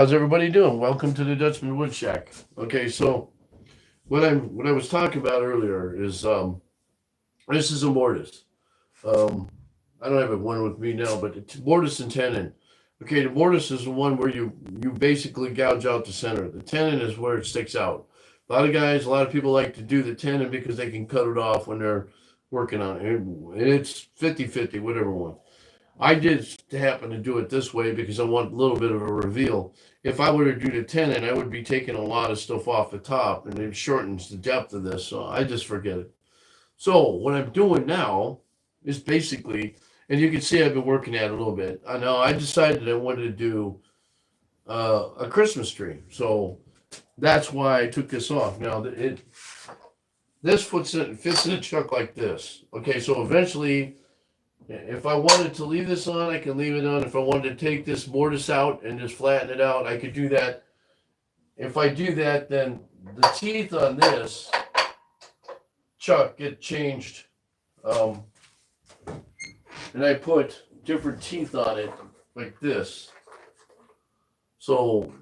How's everybody doing? Welcome to the Dutchman Wood Shack. Okay, so what I was talking about earlier is this is a mortise. Um, I don't have one with me now, but it's mortise and tenon. Okay, the mortise is the one where you basically gouge out the center. The tenon is where it sticks out. A lot of people like to do the tenon because they can cut it off when they're working on it. And it's 50-50, whatever one. I did happen to do it this way because I want a little bit of a reveal. If I were to do the tenon, I would be taking a lot of stuff off the top and it shortens the depth of this. So I just forget it. So what I'm doing now is basically, and you can see I've been working at it a little bit. I know I decided I wanted to do a Christmas tree. So that's why I took this off. Now this fits in a chuck like this. Okay, so eventually if I wanted to leave this on, I can leave it on. If I wanted to take this mortise out and just flatten it out, I could do that. If I do that, then the teeth on this chuck get changed. And I put different teeth on it like this. So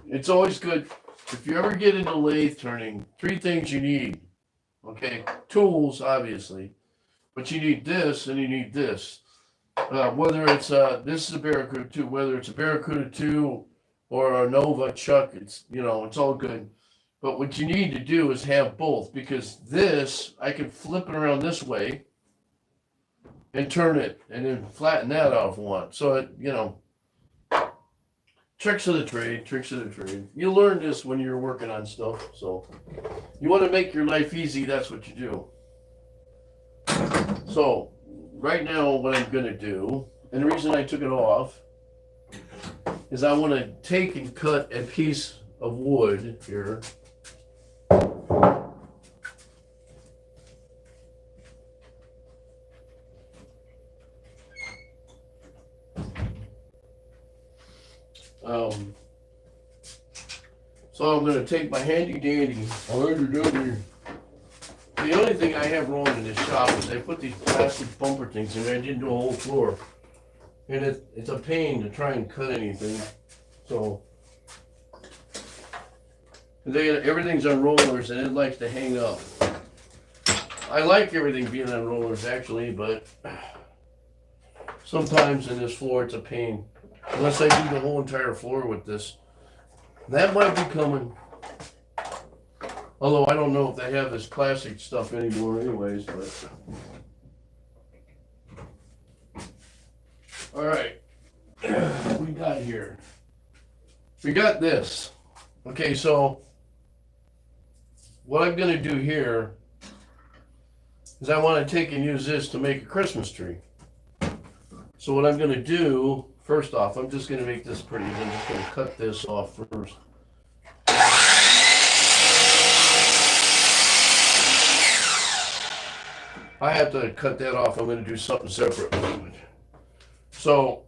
it's always good. If you ever get into lathe turning, three things you need. Okay, tools, obviously. But you need this and you need this. Whether it's this is a Barracuda 2, whether it's a Barracuda 2 or a Nova chuck, it's all good. But what you need to do is have both, because this I can flip it around this way and turn it and then flatten that off if I want. So tricks of the trade. You learn this when you're working on stuff. So you want to make your life easy, that's what you do. So right now what I'm going to do, and the reason I took it off, is I want to take and cut a piece of wood here. So I'm going to take my handy dandy. The only thing I have wrong in this shop is they put these plastic bumper things in there. I didn't do a whole floor. And it's a pain to try and cut anything. So everything's on rollers and it likes to hang up. I like everything being on rollers actually, but sometimes in this floor it's a pain. Unless I do the whole entire floor with this. That might be coming. Although I don't know if they have this plastic stuff anymore anyways, but. All right, what we got here? We got this. Okay, so what I'm gonna do here is I wanna take and use this to make a Christmas tree. So what I'm gonna do, first off, I'm just gonna make this pretty. I'm just gonna cut this off first. I have to cut that off. I'm going to do something separate. So,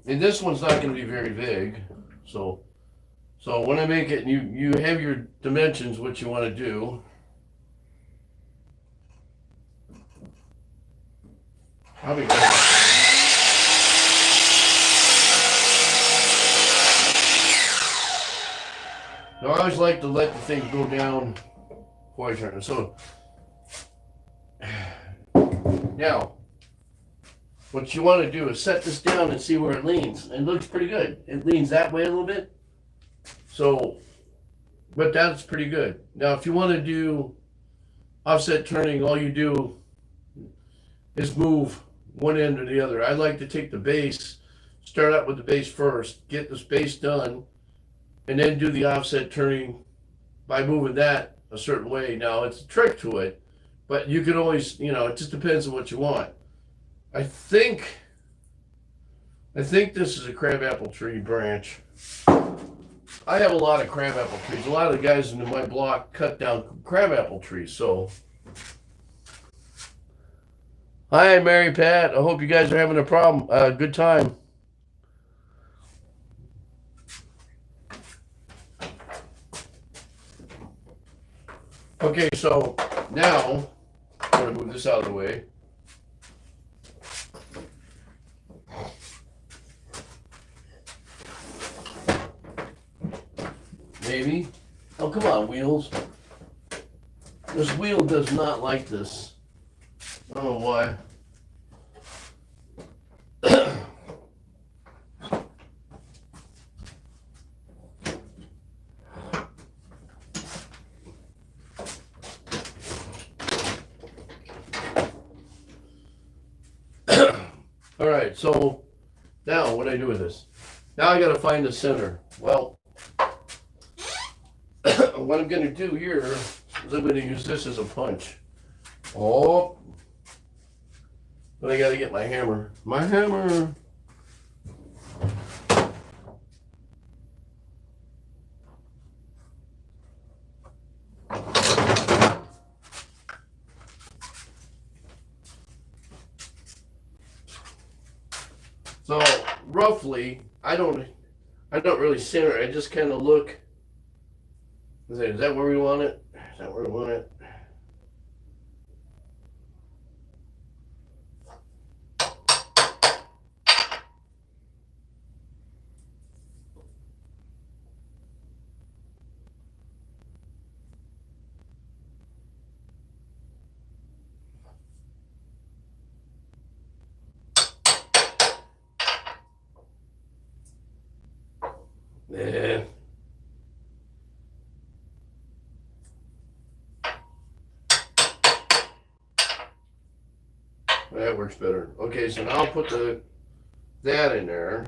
and this one's not going to be very big. So when I make it, you have your dimensions, what you want to do. I'll be back. Now, I always like to let the thing go down before I turn it. So. Now, what you want to do is set this down and see where it leans. It looks pretty good. It leans that way a little bit. So, but that's pretty good. Now, if you want to do offset turning, all you do is move one end or the other. I like to take the base, start out with the base first, get this base done, and then do the offset turning by moving that a certain way. Now, it's a trick to it. But you can always, it just depends on what you want. I think this is a crabapple tree branch. I have a lot of crabapple trees. A lot of the guys in my block cut down crabapple trees. So, hi, Mary Pat. I hope you guys are having a good time. Okay, so now. I'm going to move this out of the way. Maybe. Oh, come on, wheels. This wheel does not like this. I don't know why. All right, so now what do I do with this? Now I got to find the center. Well, what I'm going to do here is I'm going to use this as a punch. Oh, but I got to get my hammer. My hammer. So roughly, I don't really center. I just kind of look. Is that where we want it? Is that where we want it? Yeah. That works better. Okay, so now I'll put that in there.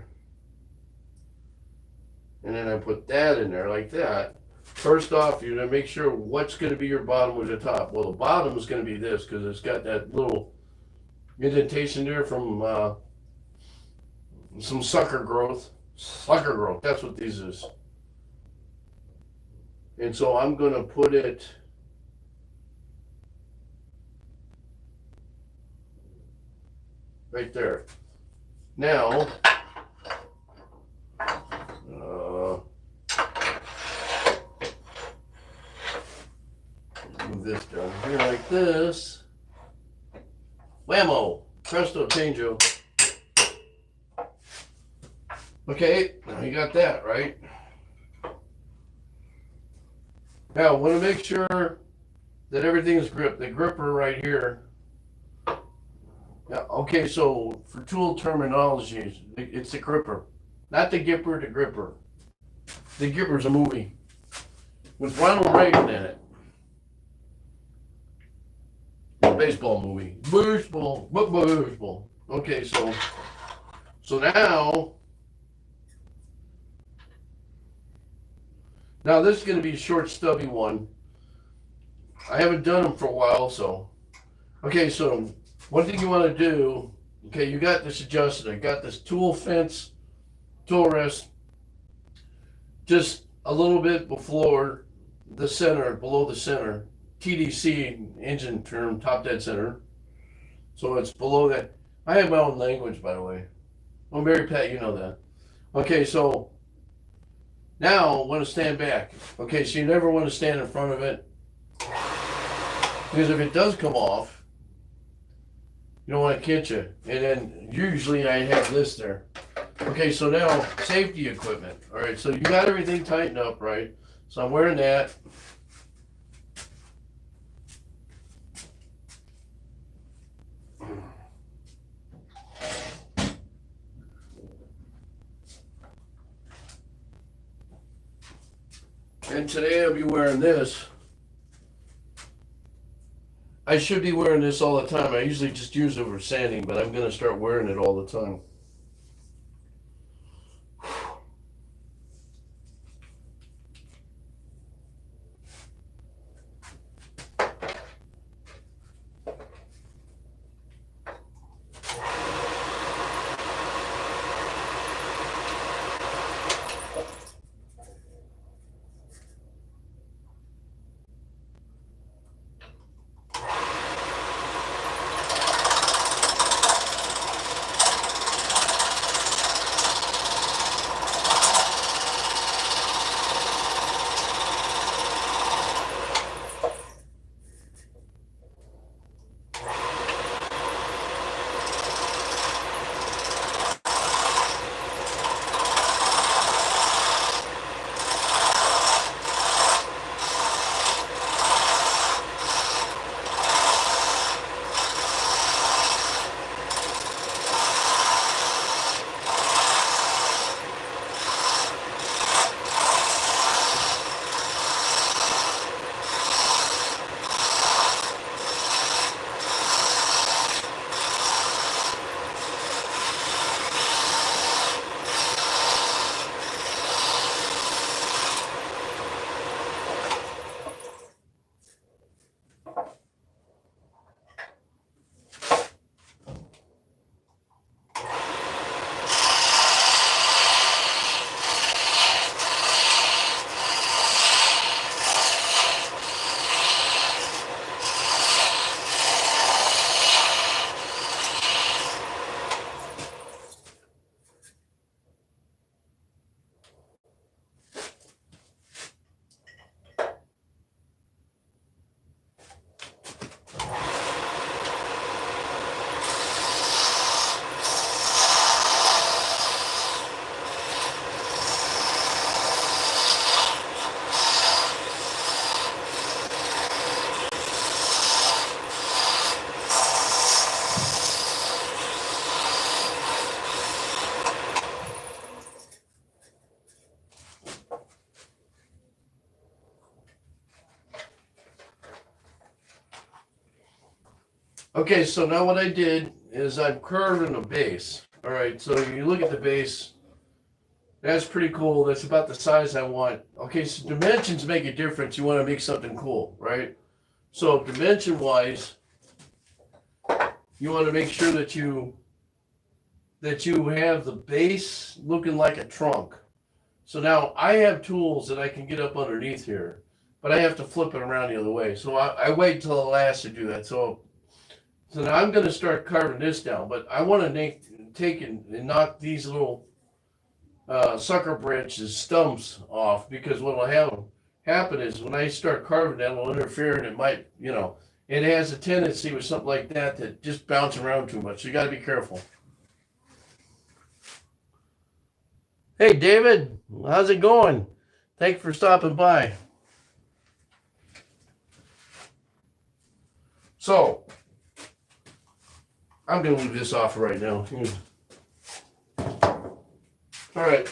And then I put that in there like that. First off, you're gonna make sure what's gonna be your bottom or the top. Well, the bottom is gonna be this because it's got that little indentation there from some sucker growth. Sucker growth, that's what this is. And so I'm gonna put it right there. Now, move this down here like this. Whammo! Presto changeo. Okay, now you got that, right? Now, I want to make sure that everything is gripped. The gripper right here. Yeah, okay, so for tool terminology, it's the gripper. Not the gipper, the gripper. The Gipper's a movie with Ronald Reagan in it. Baseball movie. Baseball. Okay, so now this is going to be a short, stubby one. I haven't done them for a while, so. Okay, so one thing you want to do, okay, you got this adjusted. I got this tool fence, tool rest, just a little bit below the center, TDC engine term, top dead center. So it's below that. I have my own language, by the way. Oh, Mary Pat, you know that. Okay, so now I want to stand back. Okay, so you never want to stand in front of it. Because if it does come off, you don't want to catch it. And then usually I have this there. Okay, so now safety equipment. All right, so you got everything tightened up, right? So I'm wearing that. And today I'll be wearing this. I should be wearing this all the time. I usually just use it for sanding, but I'm going to start wearing it all the time. Okay, so now what I did is I'm curving a base. All right, so you look at the base. That's pretty cool. That's about the size I want. Okay, so dimensions make a difference. You want to make something cool, right? So dimension wise, you want to make sure that you have the base looking like a trunk. So now I have tools that I can get up underneath here, but I have to flip it around the other way. So I wait till the last to do that. So now I'm going to start carving this down, but I want to take and knock these little sucker branches stumps off, because what will happen is when I start carving that, it'll interfere, and it might, it has a tendency with something like that that just bounce around too much. So you got to be careful. Hey, David, how's it going? Thanks for stopping by. So, I'm going to leave this off right now. All right.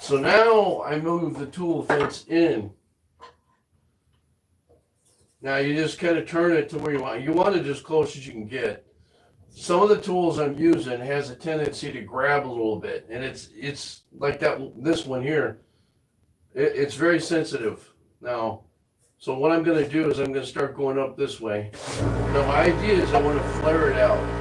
So now I move the tool fence in. Now you just kind of turn it to where you want. You want it as close as you can get. Some of the tools I'm using has a tendency to grab a little bit, and it's like that. This one here, it's very sensitive. Now, so what I'm going to do is I'm going to start going up this way. Now my idea is I want to flare it out.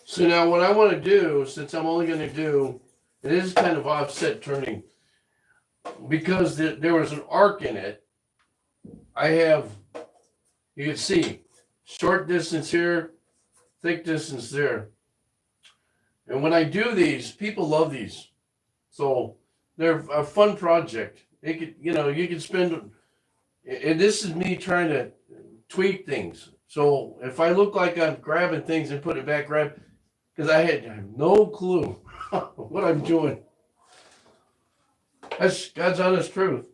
So now what I want to do, since I'm only going to do, it is kind of offset turning, because there was an arc in it. I have, you can see, short distance here, thick distance there. And when I do these, people love these. So they're a fun project. It could, you can spend, and this is me trying to tweak things. So if I look like I'm grabbing things and putting it back, because I had no clue what I'm doing. That's God's honest truth.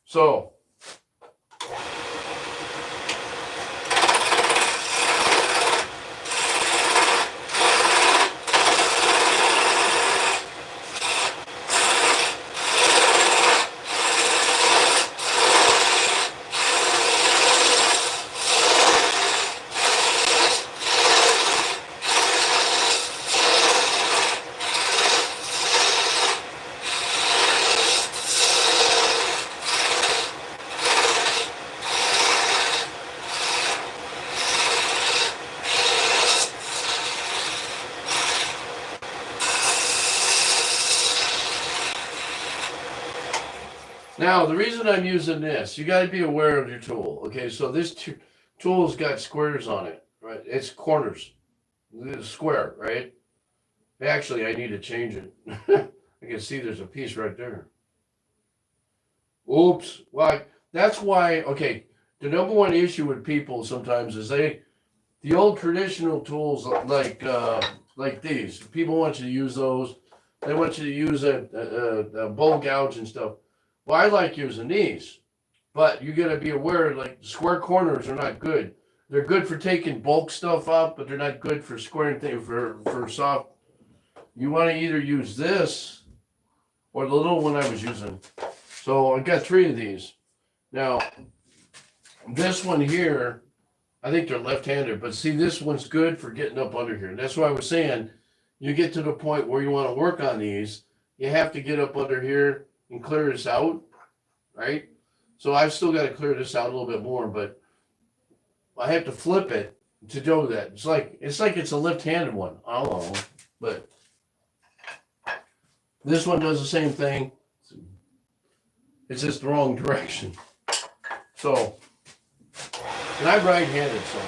So now the reason I'm using this, you got to be aware of your tool. Okay, so this tool's got squares on it, right? It's corners. It's square, right? Actually, I need to change it. I can see there's a piece right there. Oops. Well, that's why, okay, the number one issue with people sometimes is the old traditional tools like these, people want you to use those. They want you to use a bowl gouge and stuff. Well, I like using these, but you got to be aware, like square corners are not good. They're good for taking bulk stuff up, but they're not good for squaring things for soft. You want to either use this or the little one I was using. So I got 3 of these. Now, this one here, I think they're left-handed, but see, this one's good for getting up under here. That's why I was saying, you get to the point where you want to work on these, you have to get up under here and clear this out, right? So I've still got to clear this out a little bit more, but I have to flip it to do that. It's like it's a left-handed one. I don't know, but this one does the same thing. It's just the wrong direction. So, and I'm right-handed, so.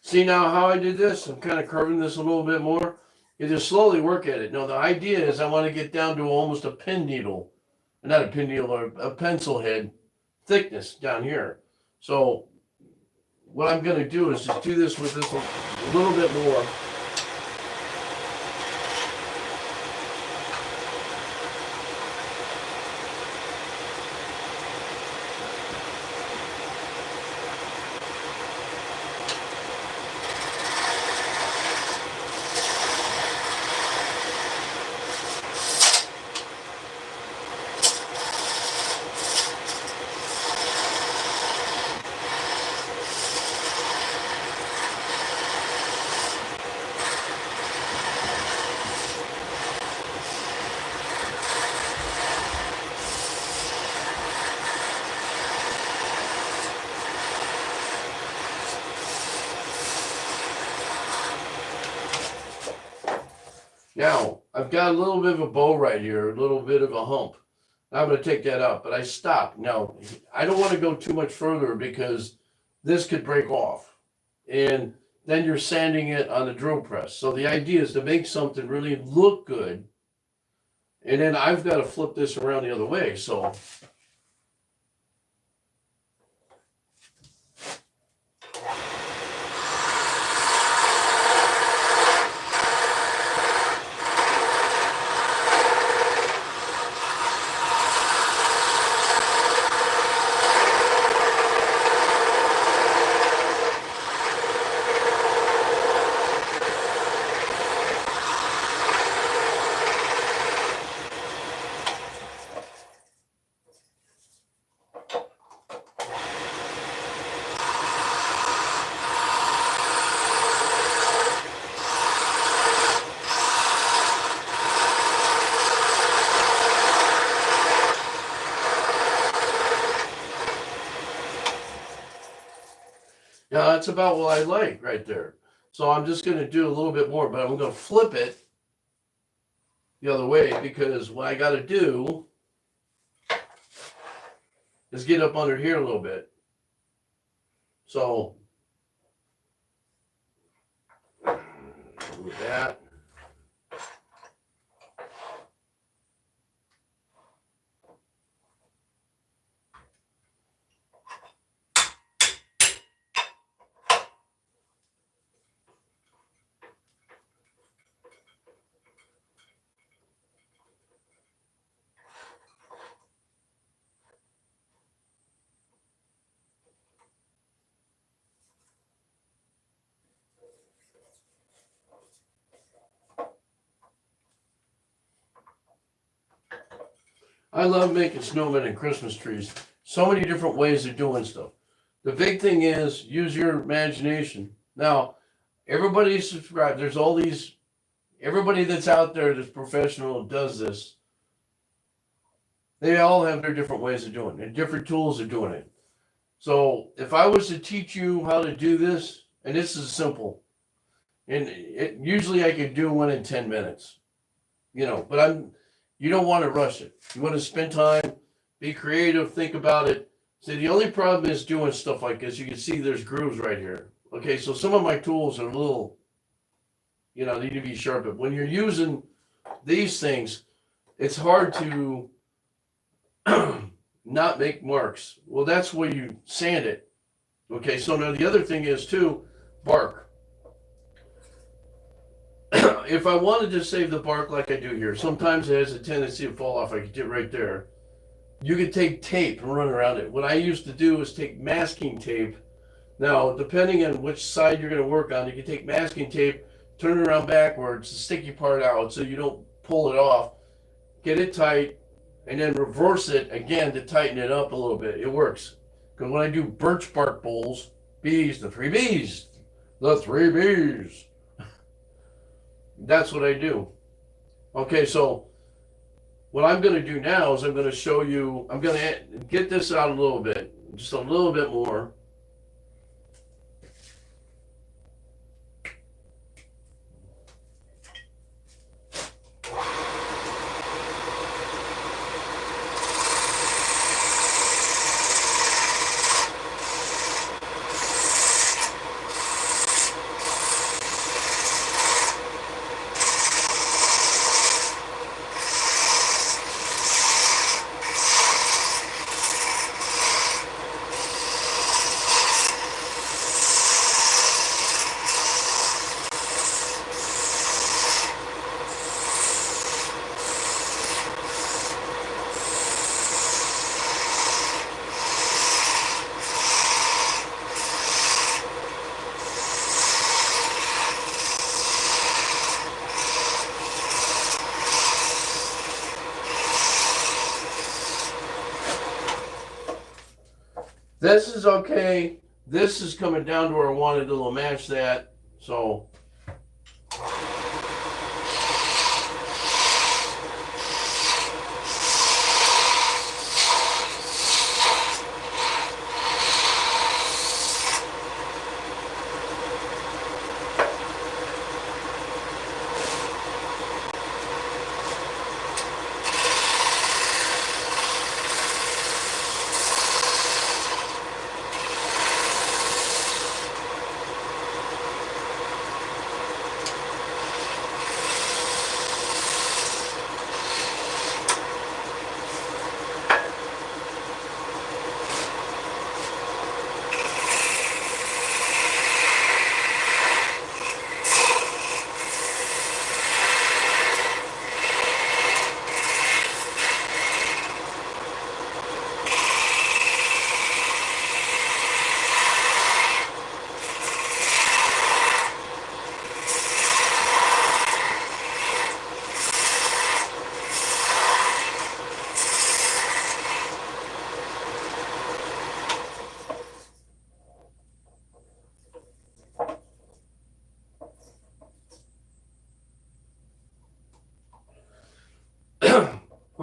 See now how I did this? I'm kind of curving this a little bit more. You just slowly work at it. Now the idea is I want to get down to almost a pin needle, not a pin needle, or a pencil head thickness down here. So what I'm going to do is just do this with this a little bit more. Now, I've got a little bit of a bow right here, a little bit of a hump. I'm going to take that out, but I stopped. Now, I don't want to go too much further because this could break off. And then you're sanding it on the drill press. So the idea is to make something really look good. And then I've got to flip this around the other way. So yeah, that's about what I like right there. So I'm just going to do a little bit more, but I'm going to flip it the other way because what I got to do is get up under here a little bit. So do that. I love making snowmen and Christmas trees. So many different ways of doing stuff. The big thing is use your imagination. Now, everybody subscribe. There's all these, everybody that's out there that's professional does this. They all have their different ways of doing it and different tools of doing it. So if I was to teach you how to do this, and this is simple, and usually I could do one in 10 minutes, but you don't want to rush it. You want to spend time, be creative, think about it. See, the only problem is doing stuff like this. You can see there's grooves right here. Okay, so some of my tools are a little, need to be sharpened. When you're using these things, it's hard to not make marks. Well, that's where you sand it. Okay, so now the other thing is too, bark. If I wanted to save the bark like I do here, sometimes it has a tendency to fall off. I could get right there. You could take tape and run around it. What I used to do is take masking tape. Now, depending on which side you're going to work on, you can take masking tape, turn it around backwards, the sticky part out so you don't pull it off. Get it tight, and then reverse it again to tighten it up a little bit. It works. Because when I do birch bark bowls, bees, the three B's, that's what I do. Okay, so what I'm going to do now is I'm going to show you, I'm going to get this out a little bit, just a little bit more. This is okay. This is coming down to where I wanted to match that. So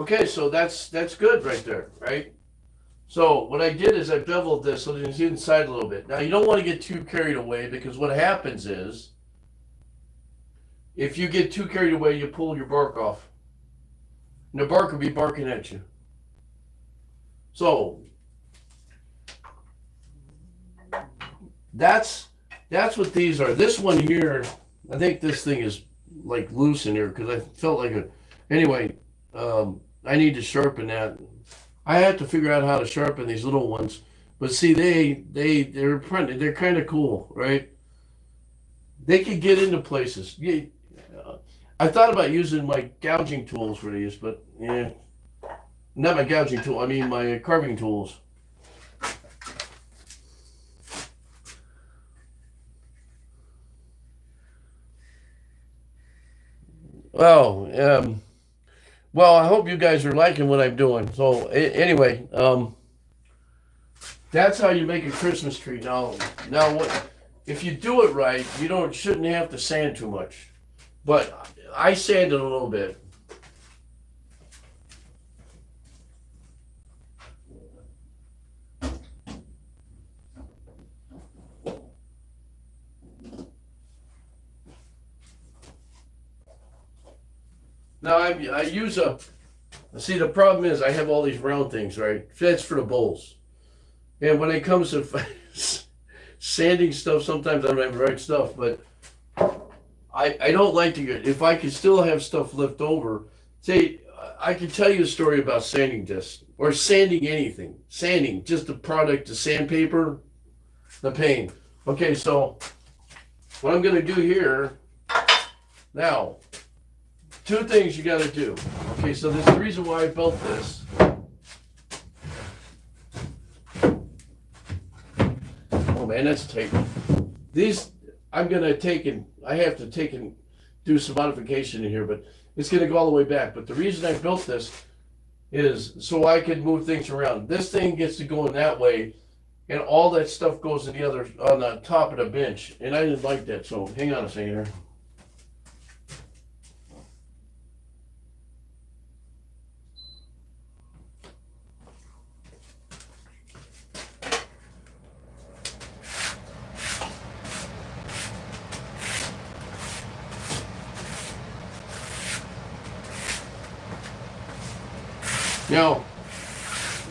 Okay, so that's good right there, right? So what I did is I beveled this so that it's inside a little bit. Now you don't want to get too carried away because what happens is if you get too carried away, you pull your bark off. And the bark will be barking at you. So that's what these are. This one here, I think this thing is like loose in here because I felt like a. Anyway, I need to sharpen that. I have to figure out how to sharpen these little ones. But see, they're kind of cool, right? They could get into places. Yeah, I thought about using my gouging tools for these, but yeah, not my gouging tool. I mean my carving tools. Well, well, I hope you guys are liking what I'm doing. So anyway, that's how you make a Christmas tree. Now what? If you do it right, you shouldn't have to sand too much. But I sanded a little bit. Now I use a. See, the problem is I have all these round things, right? That's for the bowls. And when it comes to sanding stuff, sometimes I don't have the right stuff. But I don't like to get. If I could still have stuff left over, say I could tell you a story about sanding this or sanding anything. Sanding, just the product, the sandpaper, the paint. Okay, so what I'm going to do here now. Two things you got to do. Okay, so there's the reason why I built this. Oh man, that's tight. These I'm gonna take and I have to take and do some modification in here, but it's gonna go all the way back. But the reason I built this is so I can move things around. This thing gets to go in that way, and all that stuff goes in the other on the top of the bench. And I didn't like that, so hang on a second here. Now,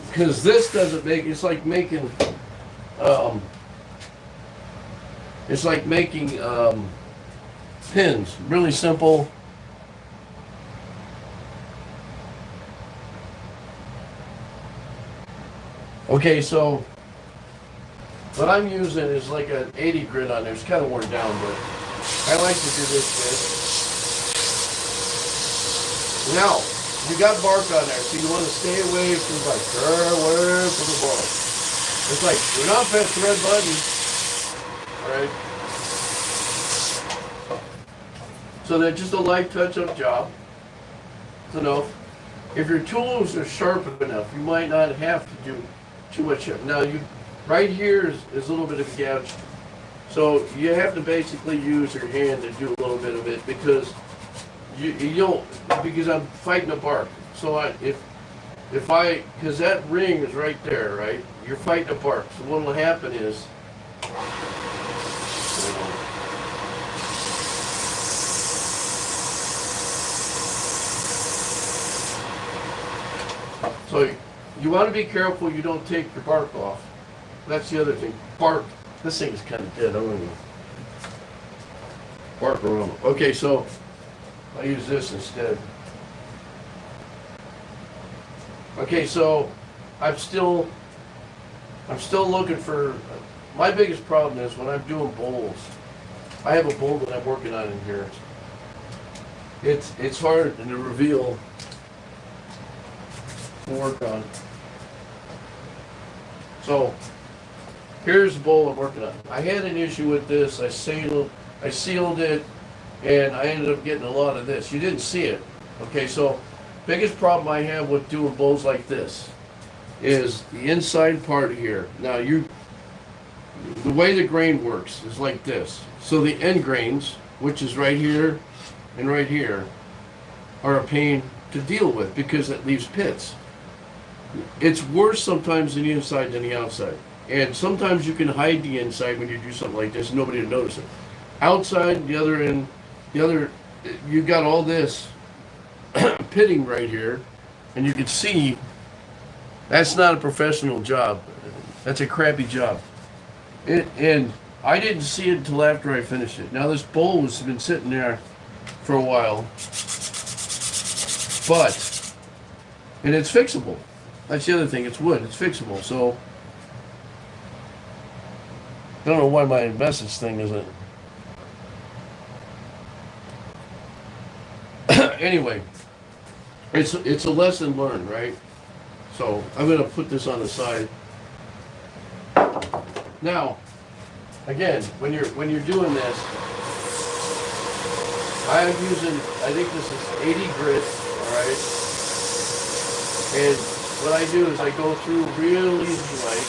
because this doesn't make, it's like making pins, really simple. Okay, so what I'm using is like an 80 grit on there. It's kind of worn down, but I like to do this. Now, you got bark on there, so you want to stay away from the bark. It's like, you're not past the red button. Alright? So that's just a light touch-up job. So no, if your tools are sharp enough, you might not have to do too much. Now, right here is a little bit of a gouge. So you have to basically use your hand to do a little bit of it because you don't, because I'm fighting the bark. So because that ring is right there, right? You're fighting the bark. So what will happen is, so you want to be careful you don't take your bark off. That's the other thing. Bark. This thing is kind of dead. I don't know. Bark around. Okay, so I use this instead. Okay, so I'm still looking for. My biggest problem is when I'm doing bowls. I have a bowl that I'm working on in here. It's hard to reveal to work on. So here's the bowl I'm working on. I had an issue with this. I sealed it, and I ended up getting a lot of this. You didn't see it. Okay, so biggest problem I have with doing bowls like this is the inside part here. Now the way the grain works is like this. So the end grains, which is right here and right here, are a pain to deal with because it leaves pits. It's worse sometimes in the inside than the outside. And sometimes you can hide the inside when you do something like this, nobody will notice it. Outside, the other end, you got all this pitting right here, and you can see that's not a professional job. That's a crappy job. And I didn't see it until after I finished it. Now this bowl has been sitting there for a while, and it's fixable. That's the other thing. It's wood. It's fixable. So I don't know why my message thing isn't. Anyway, it's a lesson learned, right? So I'm gonna put this on the side. Now, again, when you're doing this, I'm using, I think this is 80 grit, all right. And what I do is I go through real easy like.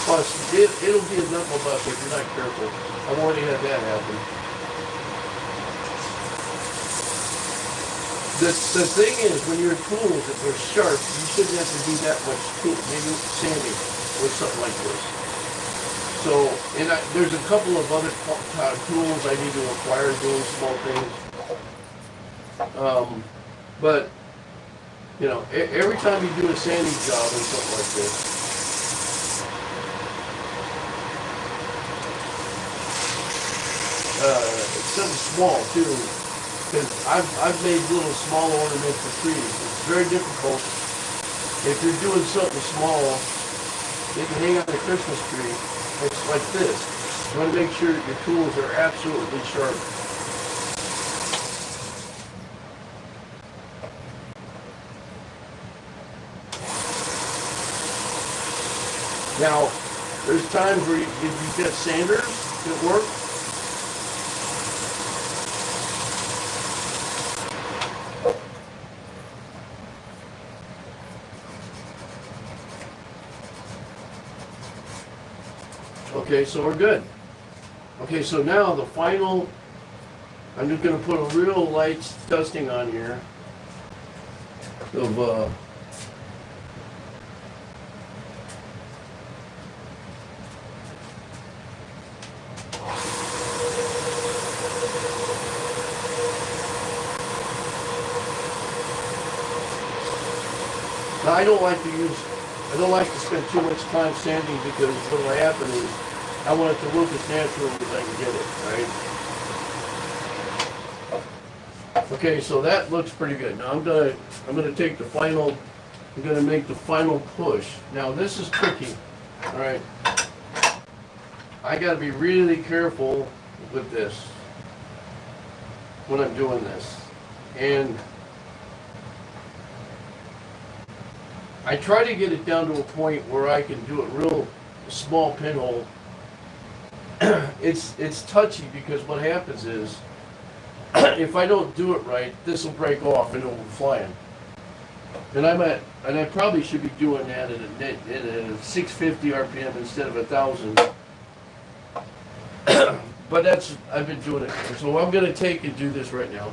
Plus, it'll be a knuckle bust if you're not careful. I've already had that happen. The thing is, when your tools, if they're sharp, you shouldn't have to do that much tool, maybe sanding or something like this. So, there's a couple of other tools I need to acquire doing small things. But, you know, every time you do a sanding job or something like this, it's something small too, because I've made little small ornaments for trees. It's very difficult. If you're doing something small, they can hang on a Christmas tree. It's like this. You want to make sure that your tools are absolutely sharp. Now, there's times where if you've got sanders that work, okay, so we're good. Okay, so now the final, I'm just going to put a real light dusting on here of now I don't like to spend too much time sanding because what will happen is I want it to look as natural as I can get it, right? Okay, so that looks pretty good. Now I'm gonna take the final, I'm gonna make the final push. Now this is tricky, all right? I gotta be really careful with this when I'm doing this. And I try to get it down to a point where I can do a real small pinhole. It's touchy because what happens is if I don't do it right, this will break off and it will be flying. And I probably should be doing that at a 650 RPM instead of 1,000. But I've been doing it. So I'm going to take and do this right now.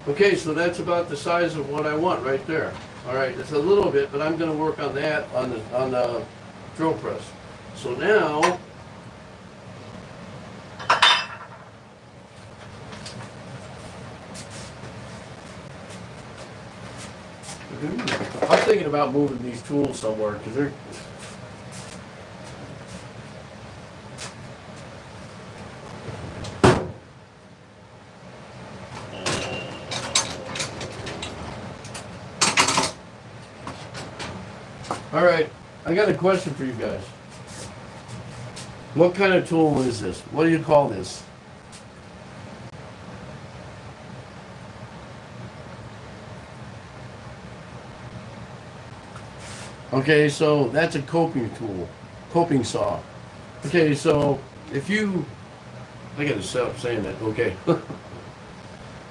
Okay, so that's about the size of what I want right there. All right, it's a little bit, but I'm going to work on that on the drill press. So now, I'm thinking about moving these tools somewhere because they're. All right, I got a question for you guys. What kind of tool is this? What do you call this? Okay, so that's a coping tool, coping saw. Okay, so if you, I gotta stop saying that, okay.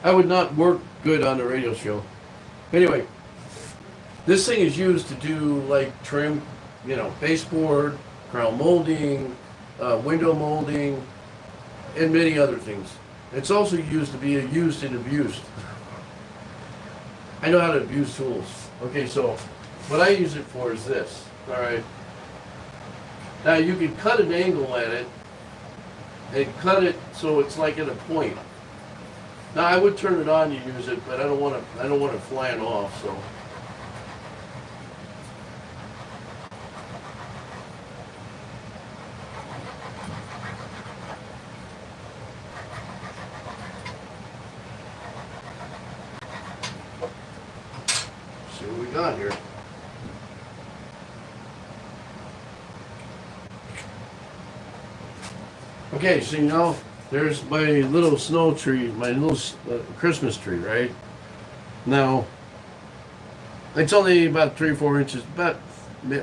I would not work good on the radio show. Anyway, this thing is used to do like trim, baseboard, crown molding, window molding, and many other things. It's also used to be used and abused. I know how to abuse tools. Okay, so what I use it for is this. All right. Now you can cut an angle at it and cut it so it's like at a point. Now I would turn it on to use it, but I don't want it flying off. So. See what we got here. Okay, so there's my little snow tree, my little Christmas tree, right? Now, it's only about 3 or 4 inches,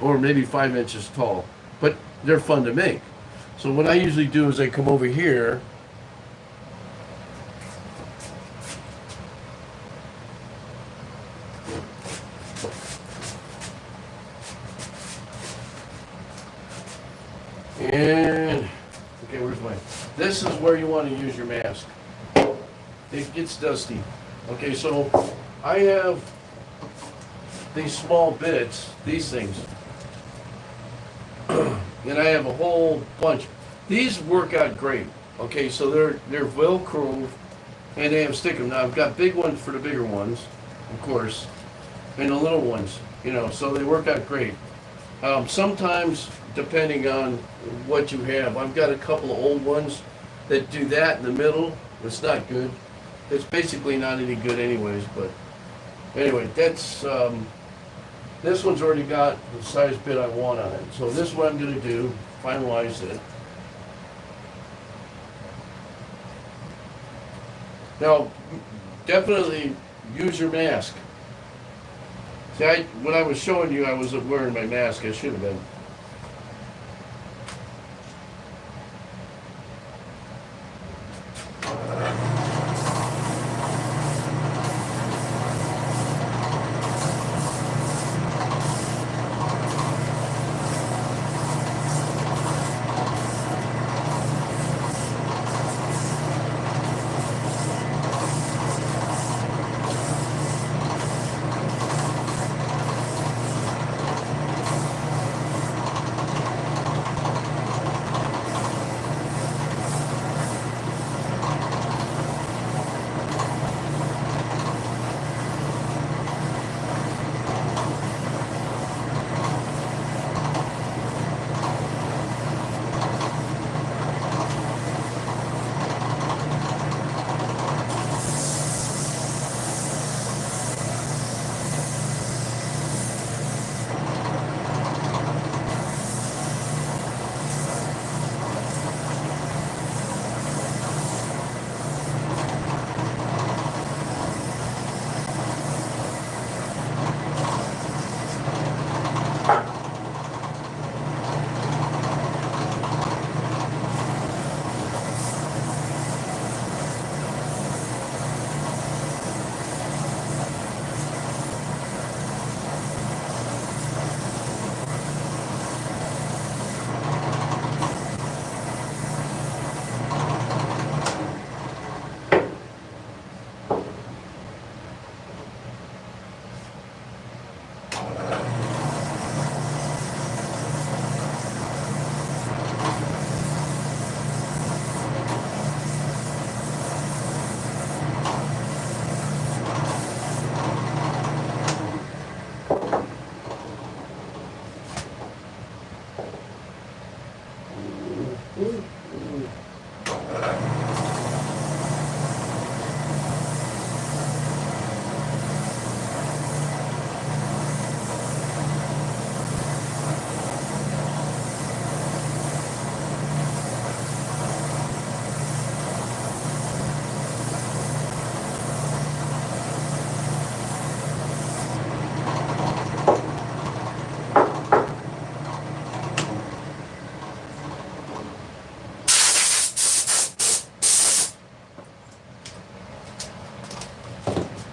or maybe 5 inches tall, but they're fun to make. So what I usually do is I come over here. And okay, where's mine? This is where you want to use your mask. It gets dusty. Okay, so I have these small bits, these things, and I have a whole bunch. These work out great. Okay, so they're Velcro, and they have stickum. Now I've got big ones for the bigger ones, of course, and the little ones. So they work out great. Sometimes, depending on what you have, I've got a couple of old ones that do that in the middle. It's not good. It's basically not any good anyways, but anyway, that's, this one's already got the size bit I want on it. So this is what I'm gonna do, finalize it. Now, definitely use your mask. See, when I was showing you, I wasn't wearing my mask. I should have been.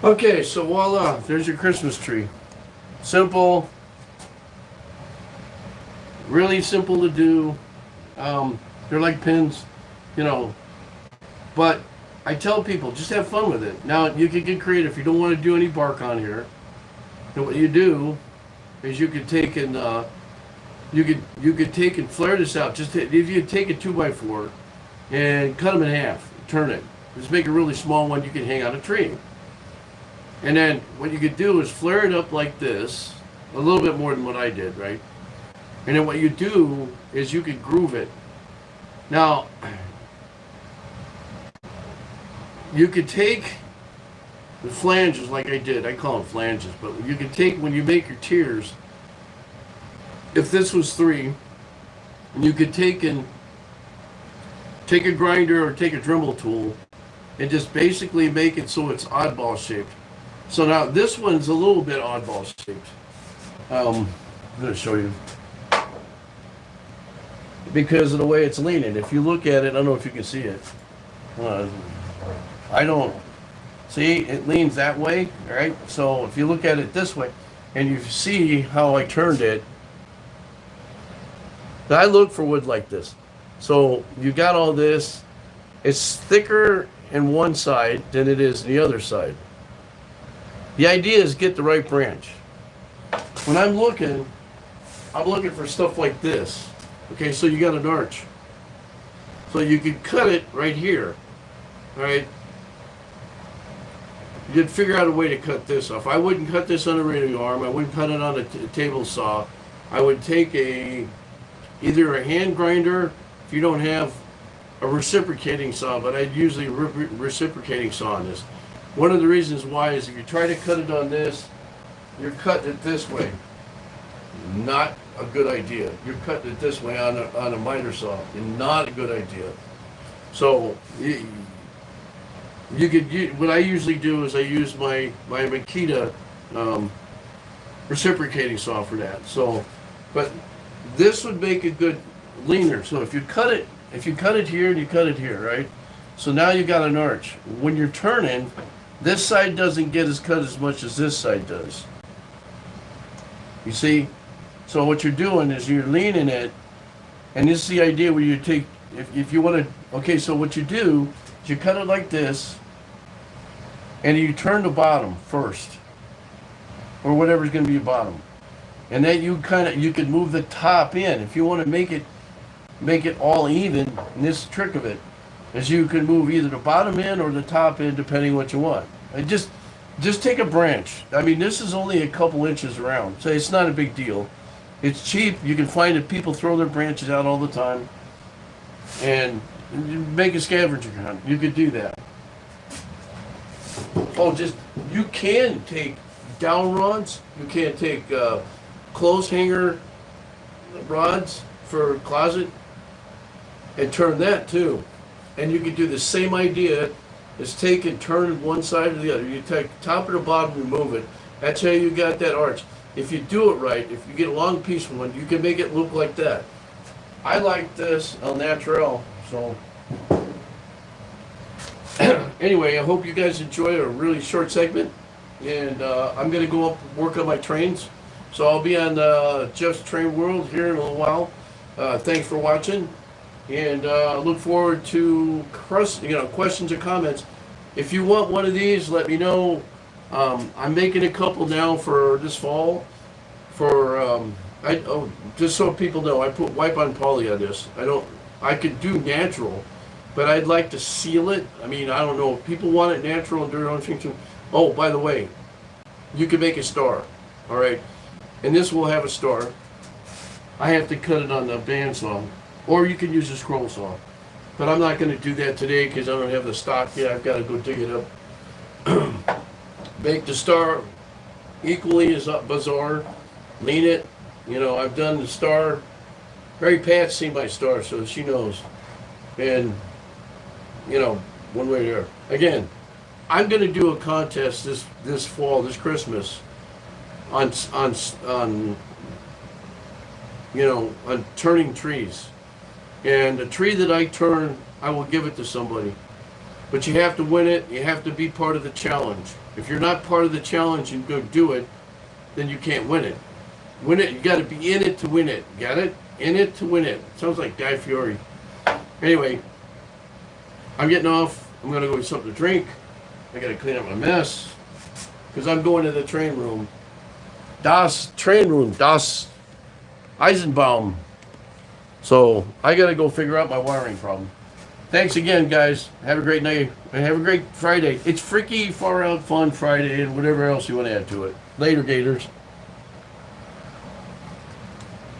Okay, so voila, there's your Christmas tree. Simple, really simple to do. They're like pins, you know. But I tell people, just have fun with it. Now, you can get creative. If you don't want to do any bark on here, then what you do is you could take and you could take and flare this out. Just if you take a 2x4 and cut them in half, turn it. Just make a really small one you can hang on a tree. And then what you could do is flare it up like this, a little bit more than what I did, right? And then what you do is you could groove it. Now, you could take the flanges like I did. I call them flanges, but you can take, when you make your tiers, if this was 3, you could take a grinder or take a Dremel tool and just basically make it so it's oddball shaped. So now this one's a little bit oddball shaped. I'm going to show you. Because of the way it's leaning. If you look at it, I don't know if you can see it. I don't. See, it leans that way, all right? So if you look at it this way, and you see how I turned it, I look for wood like this. So you got all this. It's thicker in one side than it is the other side. The idea is get the right branch. When I'm looking for stuff like this. Okay, so you got an arch. So you could cut it right here. All right. You could figure out a way to cut this off. I wouldn't cut this on a radial arm. I wouldn't cut it on a table saw. I would take either a hand grinder, if you don't have a reciprocating saw, but I'd usually reciprocating saw on this. One of the reasons why is if you try to cut it on this, you're cutting it this way. Not a good idea. You're cutting it this way on a miter saw. Not a good idea. So what I usually do is I use my Makita reciprocating saw for that. So, but this would make a good leaner. So if you cut it here and you cut it here, right? So now you got an arch. When you're turning, this side doesn't get cut as much as this side does. You see? So what you're doing is you're leaning it, and this is the idea where you take, if you want to, okay, so what you do is you cut it like this, and you turn the bottom first, or whatever's going to be your bottom. And then you could move the top in. If you want to make it all even, and this trick of it is you can move either the bottom in or the top in, depending what you want. And just take a branch. I mean, this is only a couple inches around, so it's not a big deal. It's cheap. You can find that people throw their branches out all the time, and make a scavenger hunt. You could do that. Oh, you can take down rods. You can take clothes hanger rods for closet, and turn that too. And you could do the same idea as take and turn one side or the other. You take top or the bottom, remove it. That's how you got that arch. If you do it right, if you get a long piece from one, you can make it look like that. I like this al natural, so. Anyway, I hope you guys enjoy a really short segment. And I'm going to go up and work on my trains. So I'll be on Jeff's Train World here in a little while. Thanks for watching. And look forward to questions or comments. If you want one of these, let me know. I'm making a couple now for this fall. Just so people know, I put wipe on poly on this. I could do natural, but I'd like to seal it. I mean, I don't know. People want it natural and do their own thing too. Oh, by the way, you can make a star. All right, and this will have a star. I have to cut it on the bandsaw, or you can use a scroll saw. But I'm not going to do that today because I don't have the stock yet. I've got to go dig it up. Make the star equally as bizarre. Lean it. I've done the star. Mary Pat's seen my star, so she knows. And, one way or the other. Again, I'm going to do a contest this fall, this Christmas, on turning trees. And the tree that I turn, I will give it to somebody. But you have to win it. You have to be part of the challenge. If you're not part of the challenge and go do it, then you can't win it. Win it, you got to be in it to win it. Got it? In it to win it. Sounds like Guy Fieri. Anyway, I'm getting off. I'm going to go get something to drink. I got to clean up my mess because I'm going to the train room. Train room, Das Eisenbaum. So I got to go figure out my wiring problem. Thanks again, guys. Have a great night and have a great Friday. It's Freaky Far Out Fun Friday and whatever else you want to add to it. Later, Gators.